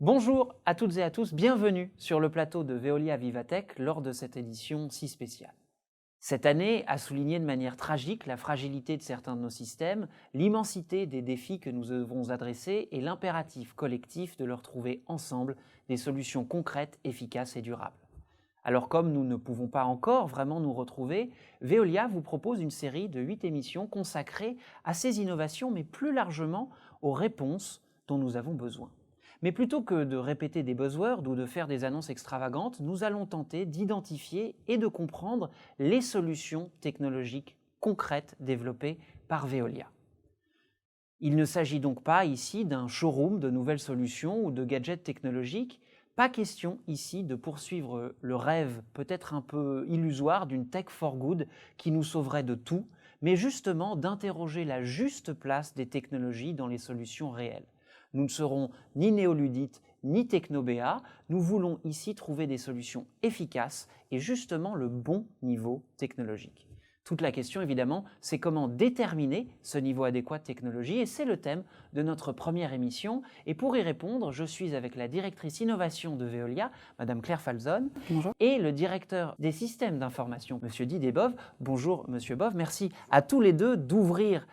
Bonjour à toutes et à tous, bienvenue sur le plateau de Veolia Vivatech lors de cette édition si spéciale. Cette année a souligné de manière tragique la fragilité de certains de nos systèmes, l'immensité des défis que nous devons adresser et l'impératif collectif de leur trouver ensemble des solutions concrètes, efficaces et durables. Alors comme nous ne pouvons pas encore vraiment nous retrouver, Veolia vous propose une série de 8 émissions consacrées à ces innovations, mais plus largement aux réponses dont nous avons besoin. Mais plutôt que de répéter des buzzwords ou de faire des annonces extravagantes, nous allons tenter d'identifier et de comprendre les solutions technologiques concrètes développées par Veolia. Il ne s'agit donc pas ici d'un showroom de nouvelles solutions ou de gadgets technologiques. Pas question ici de poursuivre le rêve peut-être un peu illusoire d'une tech for good qui nous sauverait de tout, mais justement d'interroger la juste place des technologies dans les solutions réelles. Nous ne serons ni néoludites ni technobéats, nous voulons ici trouver des solutions efficaces et justement le bon niveau technologique. Toute la question évidemment, c'est comment déterminer ce niveau adéquat de technologie et c'est le thème de notre première émission. Et pour y répondre, je suis avec la directrice innovation de Veolia, Madame Claire Falzon. Bonjour. Et le directeur des systèmes d'information, Monsieur Didier Bove. Bonjour Monsieur Bove, merci à tous les deux d'ouvrir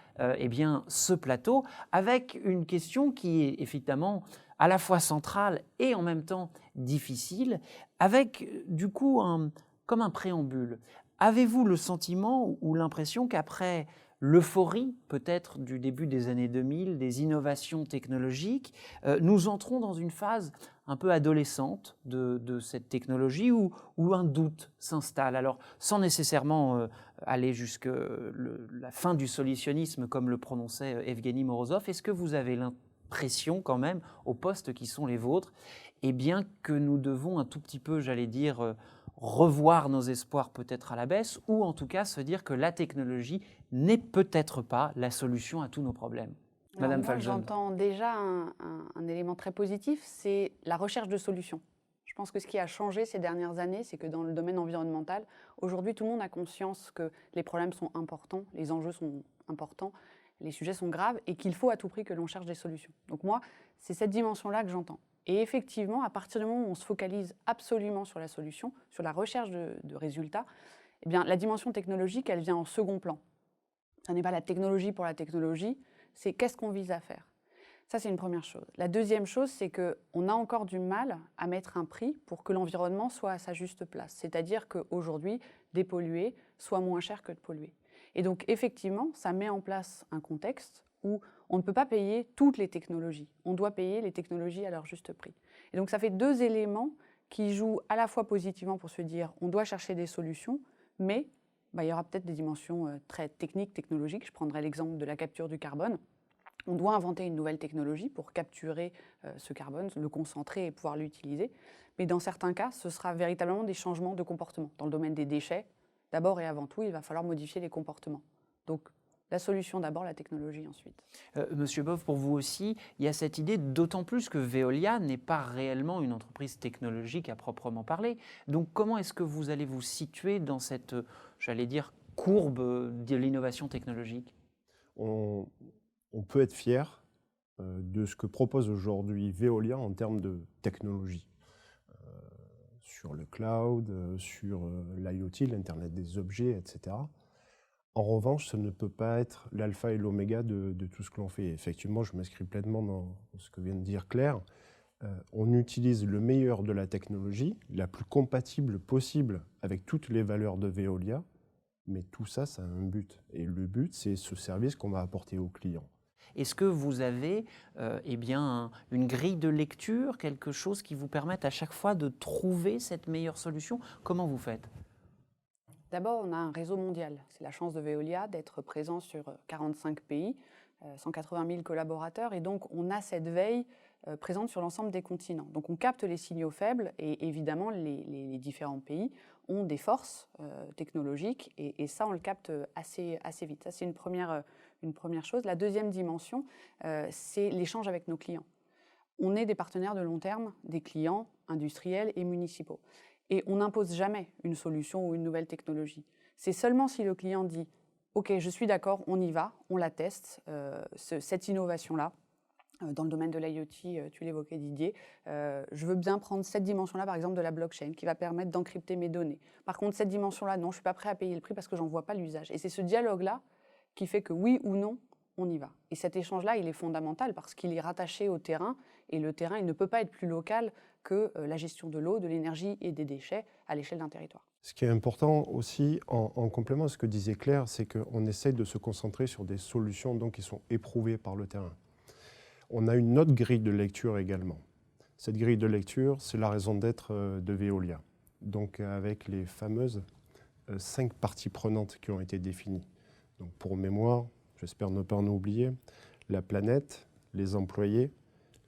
ce plateau avec une question qui est évidemment à la fois centrale et en même temps difficile, avec du coup comme un préambule. Avez-vous le sentiment ou l'impression qu'après l'euphorie peut-être du début des années 2000, des innovations technologiques, nous entrons dans une phase un peu adolescente de cette technologie où un doute s'installe? Alors sans nécessairement aller jusqu'à la fin du solutionnisme comme le prononçait Evgeny Morozov, est-ce que vous avez l'impression quand même, aux postes qui sont les vôtres, eh bien que nous devons un tout petit peu, j'allais dire, revoir nos espoirs peut-être à la baisse, ou en tout cas se dire que la technologie n'est peut-être pas la solution à tous nos problèmes? Madame Falzon. J'entends déjà un élément très positif, c'est la recherche de solutions. Je pense que ce qui a changé ces dernières années, c'est que dans le domaine environnemental, aujourd'hui tout le monde a conscience que les problèmes sont importants, les enjeux sont importants, les sujets sont graves et qu'il faut à tout prix que l'on cherche des solutions. Donc moi, c'est cette dimension-là que j'entends. Et effectivement, à partir du moment où on se focalise absolument sur la solution, sur la recherche de résultats, eh bien, la dimension technologique, elle vient en second plan. Ce n'est pas la technologie pour la technologie, c'est qu'est-ce qu'on vise à faire. Ça, c'est une première chose. La deuxième chose, c'est qu'on a encore du mal à mettre un prix pour que l'environnement soit à sa juste place. C'est-à-dire qu'aujourd'hui, dépolluer soit moins cher que de polluer. Et donc, effectivement, ça met en place un contexte où on ne peut pas payer toutes les technologies. On doit payer les technologies à leur juste prix. Et donc, ça fait deux éléments qui jouent à la fois positivement pour se dire on doit chercher des solutions, mais il y aura peut-être des dimensions très techniques, technologiques. Je prendrai l'exemple de la capture du carbone. On doit inventer une nouvelle technologie pour capturer ce carbone, le concentrer et pouvoir l'utiliser. Mais dans certains cas, ce sera véritablement des changements de comportement. Dans le domaine des déchets, d'abord et avant tout, il va falloir modifier les comportements. Donc, la solution d'abord, la technologie ensuite. Monsieur Bove, pour vous aussi, il y a cette idée, d'autant plus que Veolia n'est pas réellement une entreprise technologique à proprement parler. Donc comment est-ce que vous allez vous situer dans cette, j'allais dire, courbe de l'innovation technologique? On peut être fier de ce que propose aujourd'hui Veolia en termes de technologie. Sur le cloud, sur l'IoT, l'Internet des objets, etc. En revanche, ça ne peut pas être l'alpha et l'oméga de tout ce que l'on fait. Effectivement, je m'inscris pleinement dans ce que vient de dire Claire. On utilise le meilleur de la technologie, la plus compatible possible avec toutes les valeurs de Veolia, mais tout ça, ça a un but. Et le but, c'est ce service qu'on va apporter aux clients. Est-ce que vous avez une grille de lecture, quelque chose qui vous permette à chaque fois de trouver cette meilleure solution? Comment vous faites? D'abord, on a un réseau mondial. C'est la chance de Veolia d'être présent sur 45 pays, 180 000 collaborateurs. Et donc, on a cette veille présente sur l'ensemble des continents. Donc, on capte les signaux faibles et évidemment, les différents pays ont des forces technologiques et ça, on le capte assez vite. Ça, c'est une première chose. La deuxième dimension, c'est l'échange avec nos clients. On est des partenaires de long terme, des clients industriels et municipaux. Et on n'impose jamais une solution ou une nouvelle technologie. C'est seulement si le client dit « Ok, je suis d'accord, on y va, on la teste, cette innovation-là ». Dans le domaine de l'IoT, tu l'évoquais Didier, je veux bien prendre cette dimension-là, par exemple de la blockchain, qui va permettre d'encrypter mes données. Par contre, cette dimension-là, non, je ne suis pas prêt à payer le prix parce que j'en vois pas l'usage. Et c'est ce dialogue-là qui fait que oui ou non, on y va. Et cet échange-là, il est fondamental parce qu'il est rattaché au terrain. Et le terrain, il ne peut pas être plus local que la gestion de l'eau, de l'énergie et des déchets à l'échelle d'un territoire. Ce qui est important aussi, en complément à ce que disait Claire, c'est qu'on essaye de se concentrer sur des solutions donc, qui sont éprouvées par le terrain. On a une autre grille de lecture également. Cette grille de lecture, c'est la raison d'être de Veolia. Donc avec les fameuses 5 parties prenantes qui ont été définies. Donc pour mémoire, j'espère ne pas en oublier, la planète, les employés,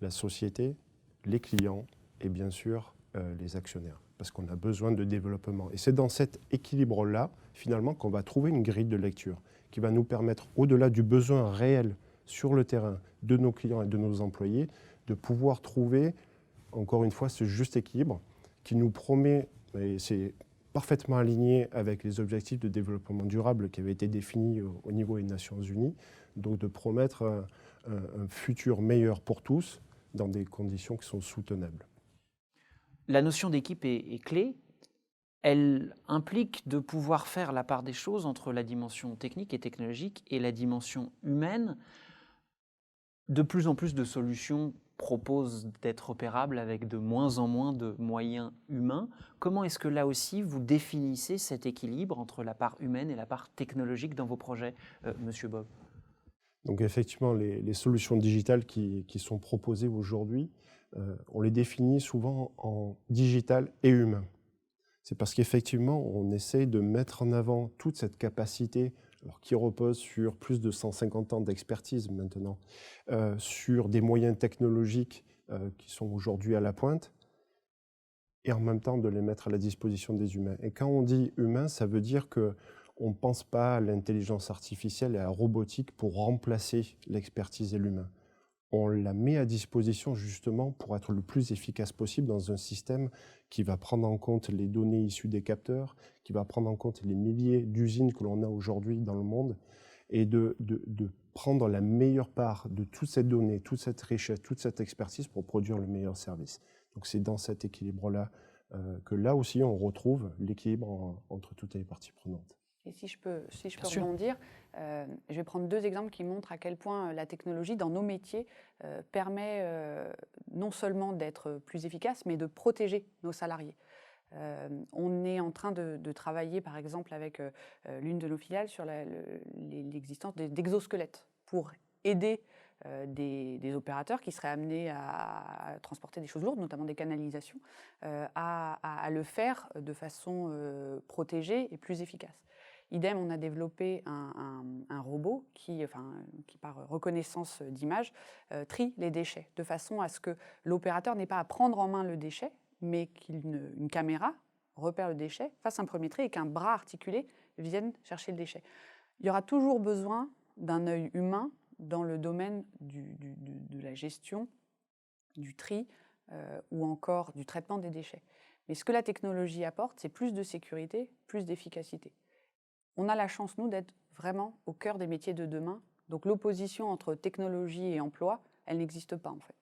la société, les clients et bien sûr les actionnaires. Parce qu'on a besoin de développement. Et c'est dans cet équilibre-là, finalement, qu'on va trouver une grille de lecture qui va nous permettre, au-delà du besoin réel sur le terrain de nos clients et de nos employés, de pouvoir trouver, encore une fois, ce juste équilibre qui nous promet, et c'est parfaitement aligné avec les objectifs de développement durable qui avaient été définis au niveau des Nations Unies, donc de promettre un futur meilleur pour tous dans des conditions qui sont soutenables. La notion d'équipe est clé. Elle implique de pouvoir faire la part des choses entre la dimension technique et technologique et la dimension humaine. De plus en plus de solutions proposent d'être opérables avec de moins en moins de moyens humains. Comment est-ce que là aussi vous définissez cet équilibre entre la part humaine et la part technologique dans vos projets, Monsieur Bob? Donc effectivement, les solutions digitales qui sont proposées aujourd'hui, on les définit souvent en digital et humain. C'est parce qu'effectivement, on essaye de mettre en avant toute cette capacité alors, qui repose sur plus de 150 ans d'expertise maintenant, sur des moyens technologiques qui sont aujourd'hui à la pointe, et en même temps de les mettre à la disposition des humains. Et quand on dit humain, ça veut dire qu'on ne pense pas à l'intelligence artificielle et à la robotique pour remplacer l'expertise et l'humain. On la met à disposition justement pour être le plus efficace possible dans un système qui va prendre en compte les données issues des capteurs, qui va prendre en compte les milliers d'usines que l'on a aujourd'hui dans le monde, et de prendre la meilleure part de toutes ces données, toute cette richesse, toute cette expertise pour produire le meilleur service. Donc c'est dans cet équilibre-là que là aussi on retrouve l'équilibre entre toutes les parties prenantes. Et si je peux rebondir, je vais prendre 2 exemples qui montrent à quel point la technologie dans nos métiers permet non seulement d'être plus efficace, mais de protéger nos salariés. On est en train de travailler, par exemple, avec l'une de nos filiales sur l'existence d'exosquelettes pour aider des opérateurs qui seraient amenés à transporter des choses lourdes, notamment des canalisations, à le faire de façon protégée et plus efficace. Idem, on a développé un robot qui, par reconnaissance d'image, trie les déchets, de façon à ce que l'opérateur n'ait pas à prendre en main le déchet, mais qu'une caméra repère le déchet, fasse un premier tri et qu'un bras articulé vienne chercher le déchet. Il y aura toujours besoin d'un œil humain dans le domaine de la gestion, du tri ou encore du traitement des déchets. Mais ce que la technologie apporte, c'est plus de sécurité, plus d'efficacité. On a la chance, nous, d'être vraiment au cœur des métiers de demain. Donc l'opposition entre technologie et emploi, elle n'existe pas en fait.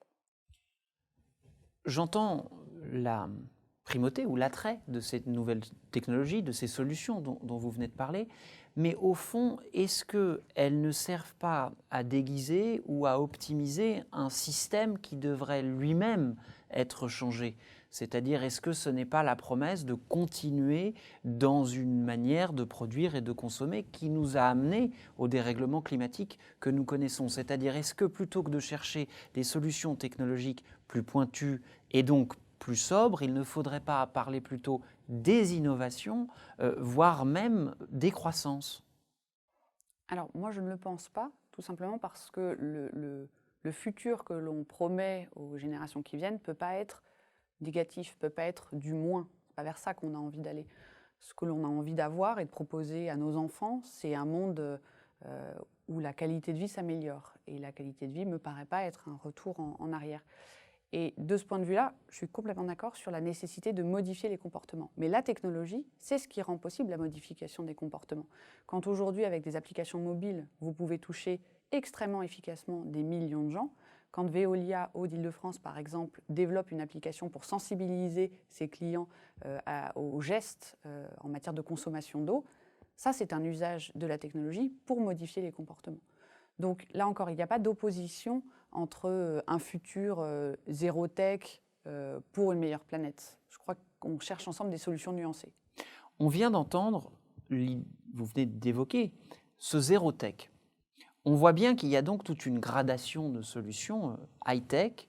J'entends la primauté ou l'attrait de cette nouvelle technologie, de ces solutions dont vous venez de parler, mais au fond, est-ce qu'elles ne servent pas à déguiser ou à optimiser un système qui devrait lui-même être changé ? C'est-à-dire, est-ce que ce n'est pas la promesse de continuer dans une manière de produire et de consommer qui nous a amenés au dérèglement climatique que nous connaissons ? C'est-à-dire, est-ce que plutôt que de chercher des solutions technologiques plus pointues et donc plus sobres, il ne faudrait pas parler plutôt des innovations, voire même des croissances ? Alors, moi, je ne le pense pas, tout simplement parce que le futur que l'on promet aux générations qui viennent ne peut pas être négatif, peut pas être du moins. C'est pas vers ça qu'on a envie d'aller. Ce que l'on a envie d'avoir et de proposer à nos enfants, c'est un monde où la qualité de vie s'améliore. Et la qualité de vie me paraît pas être un retour en arrière. Et de ce point de vue-là, je suis complètement d'accord sur la nécessité de modifier les comportements. Mais la technologie, c'est ce qui rend possible la modification des comportements. Quand aujourd'hui, avec des applications mobiles, vous pouvez toucher extrêmement efficacement des millions de gens, quand Veolia, Hauts-de-France par exemple, développe une application pour sensibiliser ses clients aux gestes en matière de consommation d'eau, ça c'est un usage de la technologie pour modifier les comportements. Donc là encore, il n'y a pas d'opposition entre un futur zéro tech pour une meilleure planète. Je crois qu'on cherche ensemble des solutions nuancées. On vient d'entendre, vous venez d'évoquer, ce zéro tech. On voit bien qu'il y a donc toute une gradation de solutions high-tech,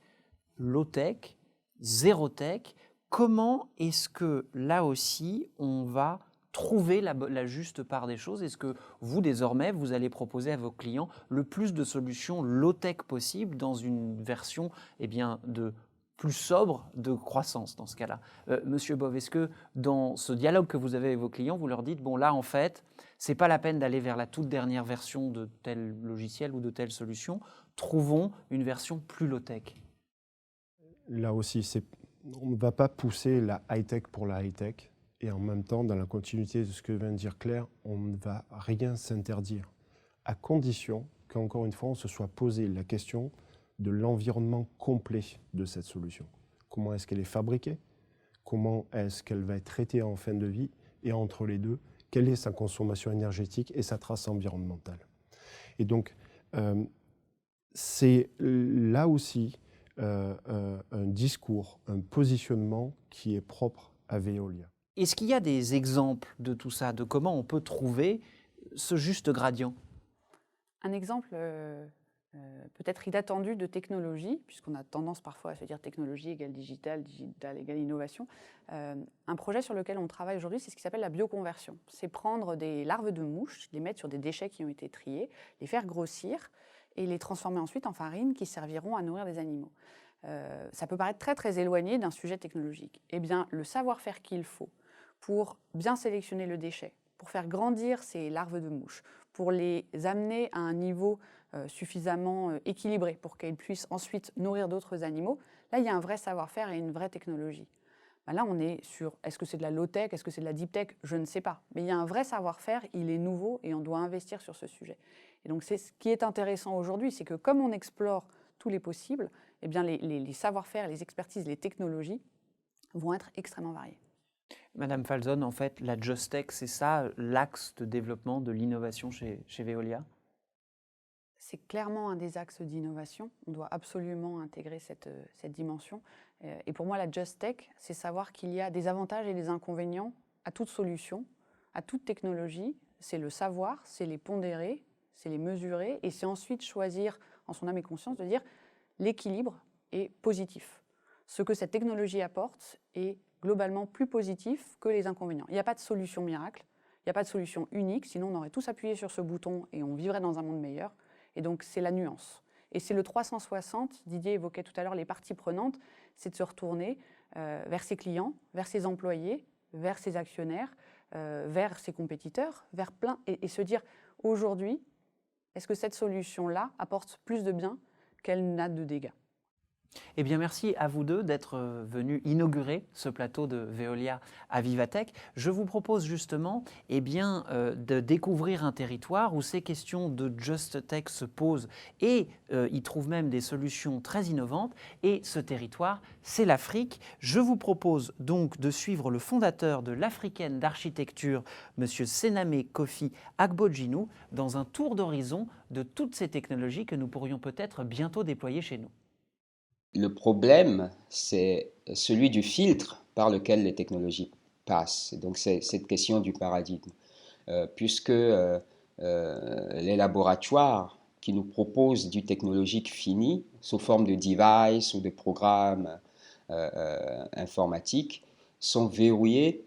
low-tech, zéro-tech. Comment est-ce que là aussi on va trouver la juste part des choses? Est-ce que vous, désormais, vous allez proposer à vos clients le plus de solutions low-tech possible dans une version de plus sobre de croissance dans ce cas-là? Monsieur Bove, est-ce que dans ce dialogue que vous avez avec vos clients, vous leur dites, bon là en fait, c'est pas la peine d'aller vers la toute dernière version de tel logiciel ou de telle solution, trouvons une version plus low-tech? Là aussi, on ne va pas pousser la high-tech pour la high-tech. Et en même temps, dans la continuité de ce que vient de dire Claire, on ne va rien s'interdire, à condition qu'encore une fois, on se soit posé la question de l'environnement complet de cette solution. Comment est-ce qu'elle est fabriquée? Comment est-ce qu'elle va être traitée en fin de vie? Et entre les deux, quelle est sa consommation énergétique et sa trace environnementale? Et donc, c'est là aussi un discours, un positionnement qui est propre à Veolia. Est-ce qu'il y a des exemples de tout ça, de comment on peut trouver ce juste gradient? Un exemple peut-être inattendu de technologie, puisqu'on a tendance parfois à se dire technologie égale digital, digital égale innovation. Un projet sur lequel on travaille aujourd'hui, c'est ce qui s'appelle la bioconversion. C'est prendre des larves de mouches, les mettre sur des déchets qui ont été triés, les faire grossir et les transformer ensuite en farine qui serviront à nourrir des animaux. Ça peut paraître très très éloigné d'un sujet technologique. Eh bien, le savoir-faire qu'il faut pour bien sélectionner le déchet, pour faire grandir ces larves de mouches, pour les amener à un niveau suffisamment équilibré pour qu'elles puissent ensuite nourrir d'autres animaux, là, il y a un vrai savoir-faire et une vraie technologie. Ben là, on est sur, est-ce que c'est de la low-tech, est-ce que c'est de la deep-tech? Je ne sais pas. Mais il y a un vrai savoir-faire, il est nouveau et on doit investir sur ce sujet. Et donc, c'est ce qui est intéressant aujourd'hui, c'est que comme on explore tous les possibles, eh bien, les savoir-faire, les expertises, les technologies vont être extrêmement variées. Madame Falzon, en fait, la Just Tech, c'est ça l'axe de développement de l'innovation chez Veolia? C'est clairement un des axes d'innovation. On doit absolument intégrer cette dimension. Et pour moi, la Just Tech, c'est savoir qu'il y a des avantages et des inconvénients à toute solution, à toute technologie. C'est le savoir, c'est les pondérer, c'est les mesurer, et c'est ensuite choisir, en son âme et conscience, de dire l'équilibre est positif. Ce que cette technologie apporte est globalement plus positif que les inconvénients. Il n'y a pas de solution miracle, il n'y a pas de solution unique, sinon on aurait tous appuyé sur ce bouton et on vivrait dans un monde meilleur. Et donc c'est la nuance. Et c'est le 360, Didier évoquait tout à l'heure les parties prenantes, c'est de se retourner vers ses clients, vers ses employés, vers ses actionnaires, vers ses compétiteurs, vers plein, et se dire aujourd'hui, est-ce que cette solution-là apporte plus de bien qu'elle n'a de dégâts? Eh bien, merci à vous deux d'être venus inaugurer ce plateau de Veolia à Vivatech. Je vous propose justement de découvrir un territoire où ces questions de Just Tech se posent et y trouvent même des solutions très innovantes. Et ce territoire, c'est l'Afrique. Je vous propose donc de suivre le fondateur de l'Africaine d'architecture, M. Sename Kofi Agbojinou, dans un tour d'horizon de toutes ces technologies que nous pourrions peut-être bientôt déployer chez nous. Le problème, c'est celui du filtre par lequel les technologies passent. Donc, c'est cette question du paradigme. Puisque les laboratoires qui nous proposent du technologique fini, sous forme de device ou de programmes informatiques, sont verrouillés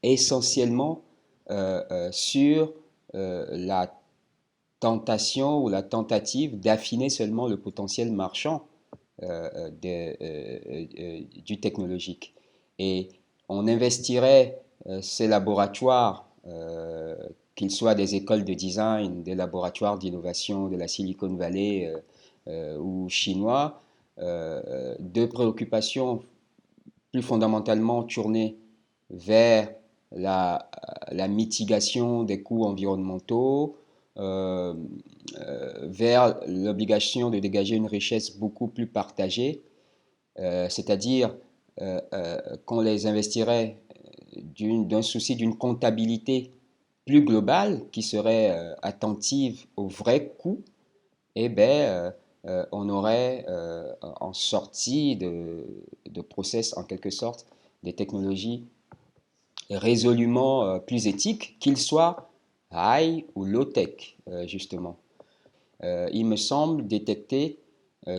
essentiellement sur la tentation ou la tentative d'affiner seulement le potentiel marchand du technologique. Et on investirait ces laboratoires, qu'ils soient des écoles de design, des laboratoires d'innovation de la Silicon Valley ou chinois, deux préoccupations plus fondamentalement tournées vers la mitigation des coûts environnementaux, vers l'obligation de dégager une richesse beaucoup plus partagée, c'est-à-dire qu'on les investirait d'un souci d'une comptabilité plus globale qui serait attentive aux vrais coûts, eh bien, on aurait en sortie de process, en quelque sorte, des technologies résolument plus éthiques, qu'ils soient high ou low-tech, justement. Il me semble détecter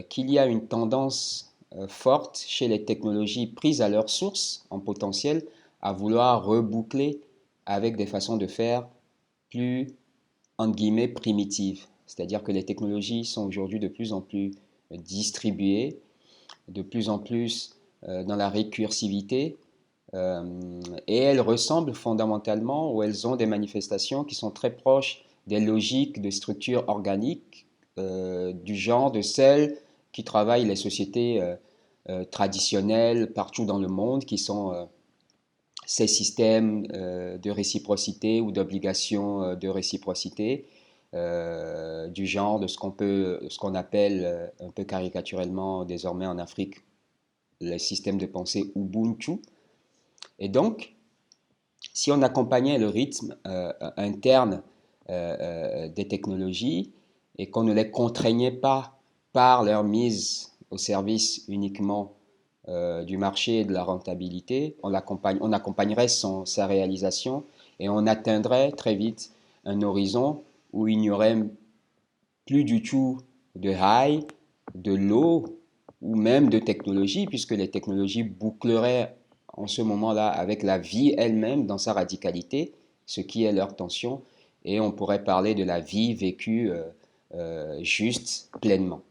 qu'il y a une tendance forte chez les technologies prises à leur source, en potentiel, à vouloir reboucler avec des façons de faire plus, entre guillemets, primitives. C'est-à-dire que les technologies sont aujourd'hui de plus en plus distribuées, de plus en plus dans la récursivité, et elles ressemblent fondamentalement, ou elles ont des manifestations qui sont très proches des logiques de structure organique, du genre de celles qui travaillent les sociétés traditionnelles partout dans le monde, qui sont ces systèmes de réciprocité ou d'obligation de réciprocité, du genre de ce qu'on appelle un peu caricaturellement désormais en Afrique le système de pensée Ubuntu. Et donc, si on accompagnait le rythme interne des technologies et qu'on ne les contraignait pas par leur mise au service uniquement du marché et de la rentabilité, on accompagnerait sa réalisation et on atteindrait très vite un horizon où il n'y aurait plus du tout de high, de low ou même de technologie, puisque les technologies boucleraient en ce moment-là avec la vie elle-même dans sa radicalité, ce qui est leur tension, et on pourrait parler de la vie vécue juste, pleinement.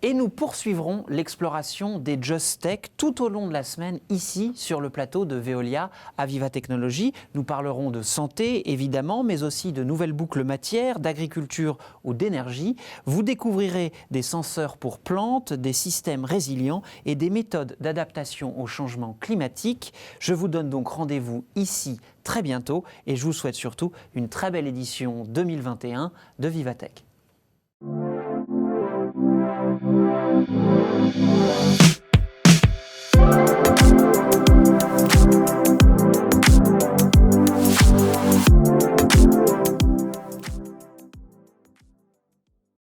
Et nous poursuivrons l'exploration des Just Tech tout au long de la semaine ici sur le plateau de Veolia à Viva Technologies. Nous parlerons de santé évidemment, mais aussi de nouvelles boucles matières, d'agriculture ou d'énergie. Vous découvrirez des senseurs pour plantes, des systèmes résilients et des méthodes d'adaptation au changement climatique. Je vous donne donc rendez-vous ici très bientôt et je vous souhaite surtout une très belle édition 2021 de Viva Tech.